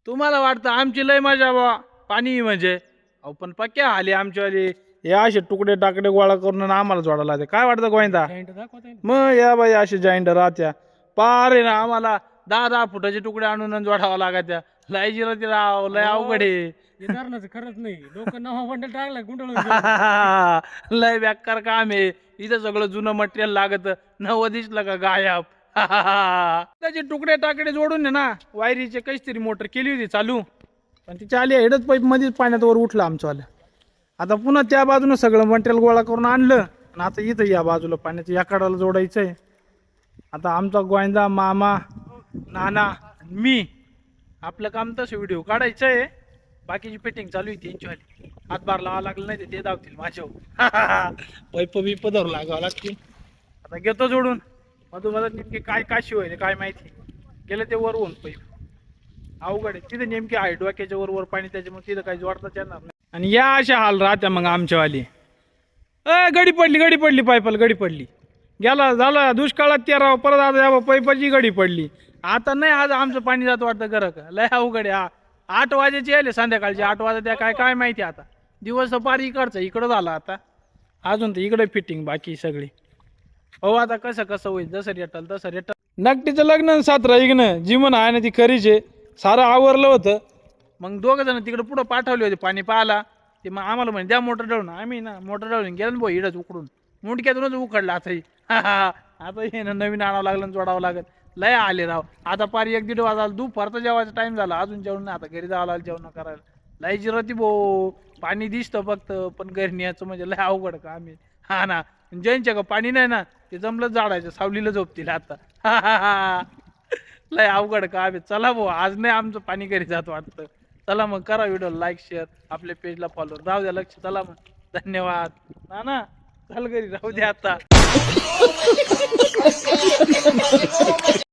तुम्हाला वाटतं आमची लय मजा बा पाणी म्हणजे अहो पण पक्क्या आले आमच्यावाले हे असे तुकडे टाकडे गोळा करून आणि आम्हाला जोडायला लागते. काय वाटतं गोविंदा? मग या बाई असे जॉईंट राहत्या पार आहे ना आम्हाला 10-10 फुटाचे तुकडे आणून जोडावं लागायच्या. लय जिरती राव लय अवघड आहे. खरंच नाही लोक नवा बंडल टाकला गुंडळ लय बेकार काम आहे. इथं सगळं जुनं मटेरियल लागत नवं दिसलं का गायब. त्याचे तुकडे टाकडे जोडून आहे ना वायरीचे काहीच तरी मोटर केली होती चालू पण तिच्या आली हेडच पाईप मध्येच पाण्यात वर उठलं आमचं आलं. आता पुन्हा त्या बाजूनं सगळं मटेरियल गोळा करून आणलं आणि आता इथं या बाजूला पाण्याच्या या कडाला जोडायचंय. आता आमचा गोविंदा मामा नाना मी आपलं काम तसं व्हिडिओ काढायचंय. बाकीची फिटिंग चालू आहे त्यांची हातभार लावा लागलं नाही ते धावतील माझ्या पैप बिप धरू लागावं लागतील. आता घेतो जोडून मधोमधात नेमके काय काशी होईल काय माहिती. गेलं ते वर होऊन पैप अवघड आहे. तिथे नेमके आहे डोक्याच्या वर पाणी त्याच्यामुळे तिथं काही जोडताच येणार नाही. आणि या अशा हाल राहत्या मग आमच्यावाली. गडी पडली पाईपाला गडी पडली गेला झाला दुष्काळात ते राव परत आता या पैपाची गडी पडली. आता नाही आज आमचं पाणी जात वाटतं घरं का लय अवघड आहे. 8 वाजेचे आले संध्याकाळचे 8 वाजता त्या काय माहिती आता दिवस पार इकडचं इकडं झाला आता अजून तर इकडे फिटिंग बाकी सगळी. हो आता कसं होईल जसं रेटल तसं रेटल. नकटीचं लग्न 7 इग्न जी म्हणा आहे ना ती खरीच आहे. सारं आवरलं होतं मग 2 जण तिकडे पुढं पाठवले होते पाणी पाहायला. ते मग आम्हाला म्हणे द्या मोटर डळून आम्ही ना मोटर डळून गेलो ना भाऊ इडच उकडून मुंडक्यातूनच उकडलं आताही. आता हे ना नवीन आणावं लागलं जोडावं लागत लय आले राव. आता पारी 1-1:30 वाजला दुपारचा जेवायचा टाइम झाला अजून जेवण नाही. आता घरी जावं लागलं जेवण करायला. लय जिरती भो पाणी दिसतं फक्त पण घरी न्यायचं म्हणजे लय अवघड का आम्ही. हा ना ज्यांच्या का पाणी नाही ना ते जमलं झाडायचं सावलीला झोपतील आता. लय अवघड का आम्ही. चला भाऊ आज नाही आमचं पाणी घरी जात वाटतं. चला मग करा व्हिडिओ लाईक शेअर आपल्या पेजला फॉलो राहू द्या लक्ष. चला मग धन्यवाद. ना चल घरी राहू द्या आता.